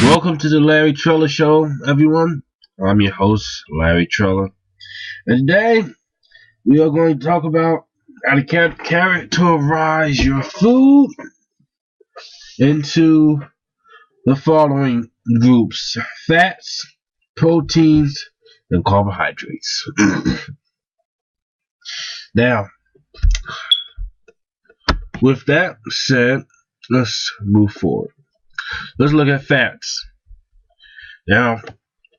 Welcome to the Larry Trella Show, everyone. I'm your host, Larry Trella. And today, we are going to talk about how to characterize your food into the following groups: fats, proteins, and carbohydrates. Now, with that said, let's move forward. Let's look at fats. Now,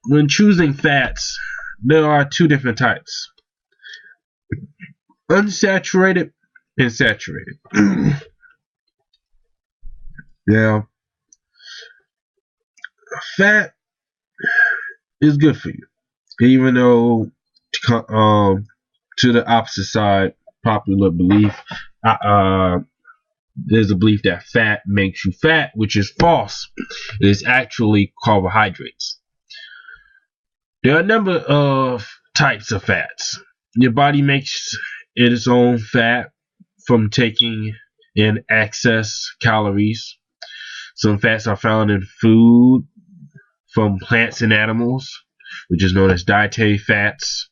when choosing fats, there are two different types: unsaturated and saturated. Now, fat is good for you, even though to the opposite side, popular belief, there's a belief that fat makes you fat, which is false. It is actually carbohydrates. There are a number of types of fats. Your body makes its own fat from taking in excess calories. Some fats are found in food from plants and animals, which is known as dietary fats.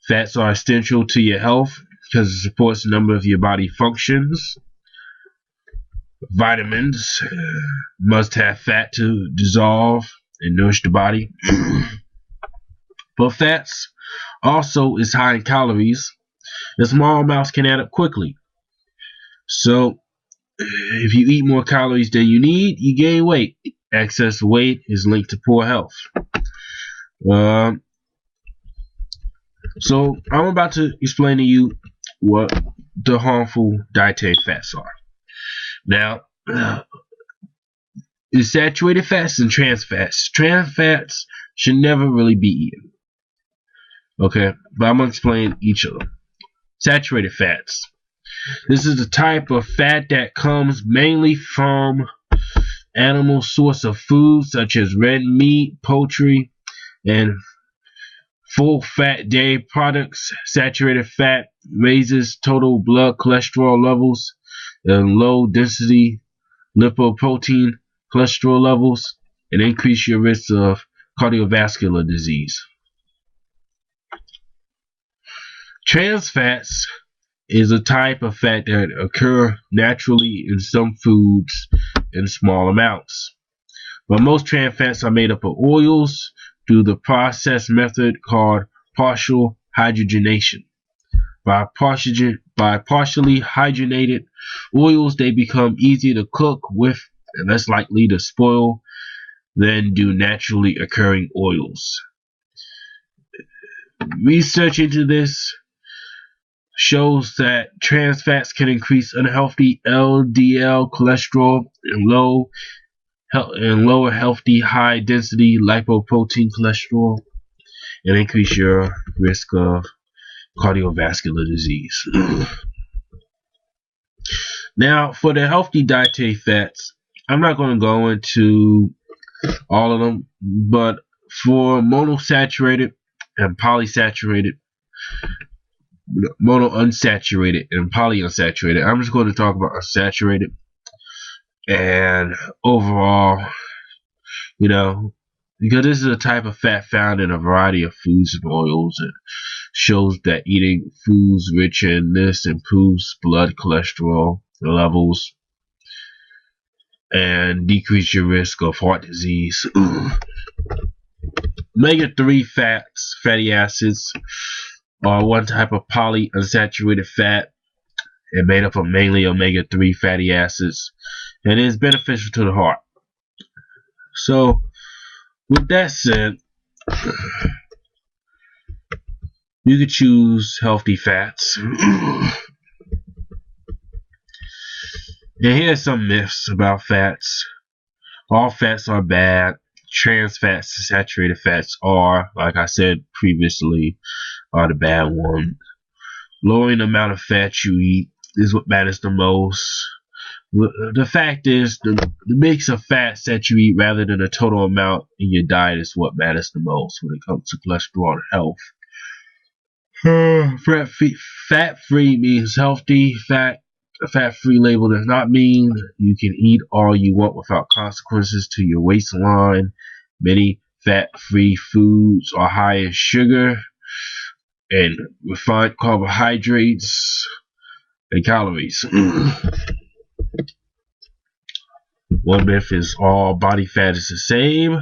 Fats are essential to your health because it supports a number of your body functions. Vitamins must have fat to dissolve and nourish the body. But fats also is high in calories, and small amounts can add up quickly. So if you eat more calories than you need, you gain weight. Excess weight is linked to poor health. So I'm about to explain to you what the harmful dietary fats are. Now, the saturated fats and trans fats. Trans fats should never really be eaten. Okay, but I'm going to explain each of them. Saturated fats. This is the type of fat that comes mainly from animal source of food, such as red meat, poultry, and full fat dairy products. Saturated fat raises total blood cholesterol levels and low density lipoprotein cholesterol levels, and increase your risk of cardiovascular disease. Trans fats is a type of fat that occur naturally in some foods in small amounts. But most trans fats are made up of oils through the process method called partial hydrogenation. By partially hydrogenated oils, they become easier to cook with and less likely to spoil than do naturally occurring oils. Research into this shows that trans fats can increase unhealthy LDL cholesterol and lower healthy high density lipoprotein cholesterol, and increase your risk of cardiovascular disease. Now, for the healthy dietary fats, I'm not going to go into all of them, but for monounsaturated and polyunsaturated, and polyunsaturated, I'm just going to talk about unsaturated. And overall, because this is a type of fat found in a variety of foods and oils, and shows that eating foods rich in this improves blood cholesterol levels and decrease your risk of heart disease. Omega-3 fatty acids are one type of polyunsaturated fat and made up of mainly omega-3 fatty acids, and is beneficial to the heart. So, with that said, you could choose healthy fats. And here's some myths about fats. All fats are bad. Trans fats and saturated fats are, like I said previously, are the bad one. Lowering the amount of fat you eat is what matters the most. The fact is, the mix of fats that you eat rather than the total amount in your diet is what matters the most when it comes to cholesterol and health. Fat-free means healthy fat A fat-free label does not mean you can eat all you want without consequences to your waistline. Many fat-free foods are high in sugar and refined carbohydrates and calories. One myth is all body fat is the same,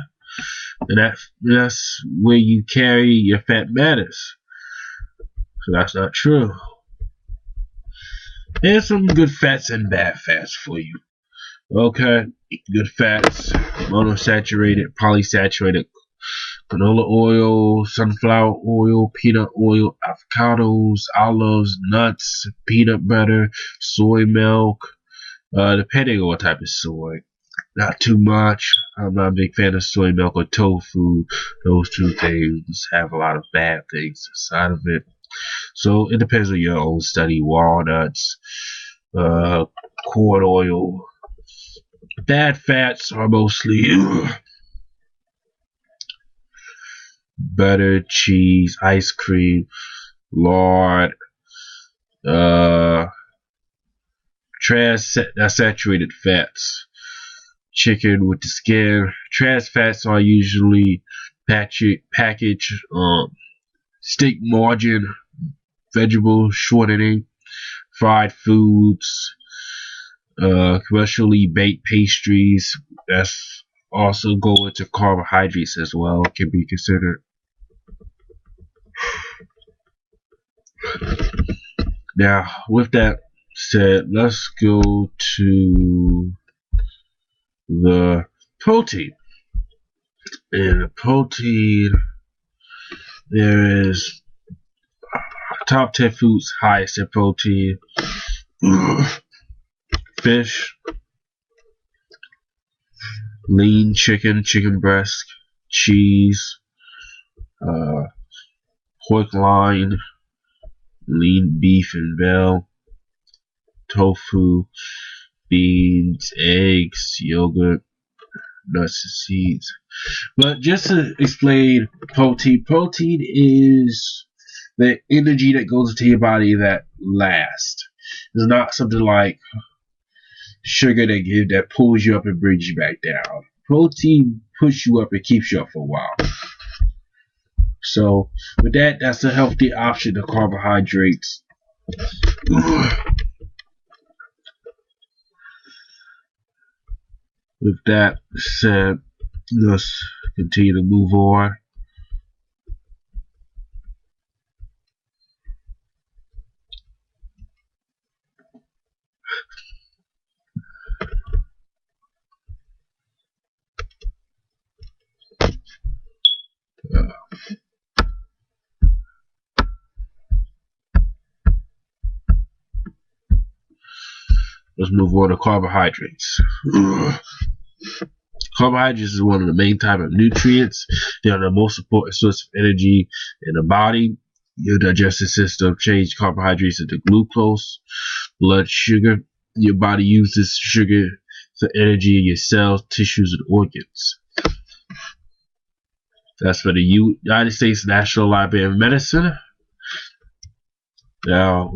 and that's where you carry your fat matters. So that's not true. There's some good fats and bad fats for you. Okay, good fats: monosaturated, polysaturated, canola oil, sunflower oil, peanut oil, avocados, olives, nuts, peanut butter, soy milk, depending on what type of soy. Not too much. I'm not a big fan of soy milk or tofu. Those two things have a lot of bad things inside of it. So it depends on your own study. Walnuts, corn oil. Bad fats are mostly butter, cheese, ice cream, lard, saturated fats, chicken with the skin. Trans fats are usually packaged steak margarine, vegetable shortening, fried foods, commercially baked pastries. That's also go into carbohydrates as well, can be considered. Now, with that said, let's go to the protein. In the protein, there is top 10 foods highest in protein. Fish, lean chicken, chicken breast, cheese, pork loin, lean beef and veal, tofu, beans, eggs, yogurt, nuts and seeds. But just to explain protein is the energy that goes into your body that lasts. It's not something like sugar that pulls you up and brings you back down. Protein pushes you up and keeps you up for a while. So with that, that's a healthy option to carbohydrates. With that said, let's continue to move on. Let's move on to carbohydrates. Carbohydrates is one of the main type of nutrients. They are the most important source of energy in the body. Your digestive system changes carbohydrates into glucose, blood sugar. Your body uses sugar for energy in your cells, tissues, and organs. That's for the United States National Library of Medicine. Now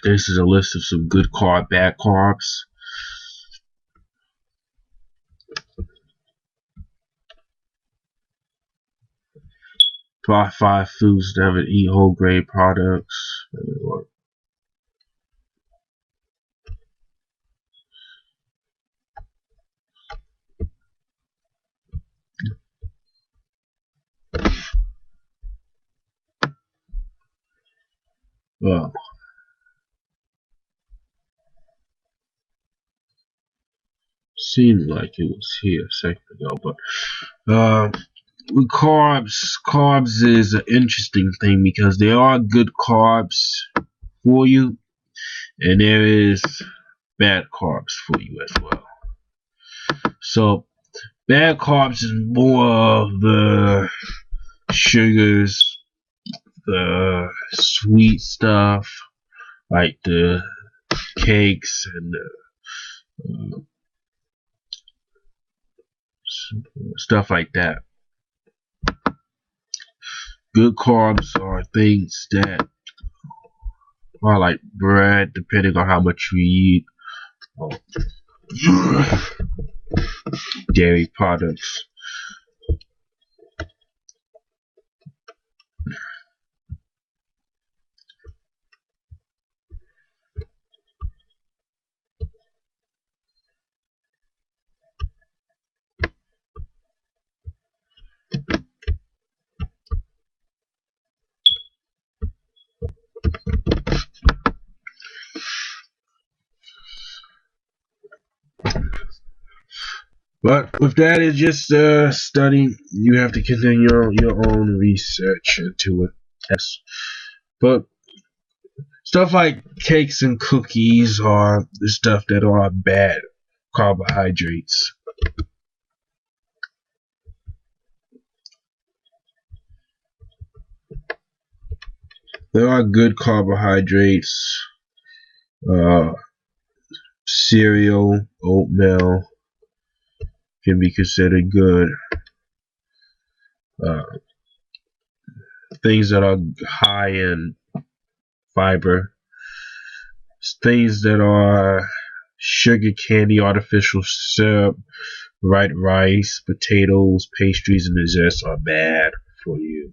this is a list of some good bad carbs. Top 5 foods that would eat whole grain products. Well, seemed like it was here a second ago, but with carbs is an interesting thing because there are good carbs for you, and there is bad carbs for you as well. So bad carbs is more of the sugars, the sweet stuff, like the cakes and the stuff like that. Good carbs are things that or like bread, depending on how much you eat. Dairy products. But with that, it's just studying. You have to continue your own research into it. Yes. But stuff like cakes and cookies are the stuff that are bad carbohydrates. There are good carbohydrates. Cereal, oatmeal can be considered good. Things that are high in fiber, things that are sugar candy, artificial syrup, white rice, potatoes, pastries, and desserts are bad for you.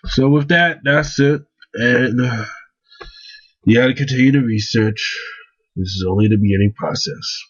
So with that, that's it. And you gotta continue to research. This is only the beginning process.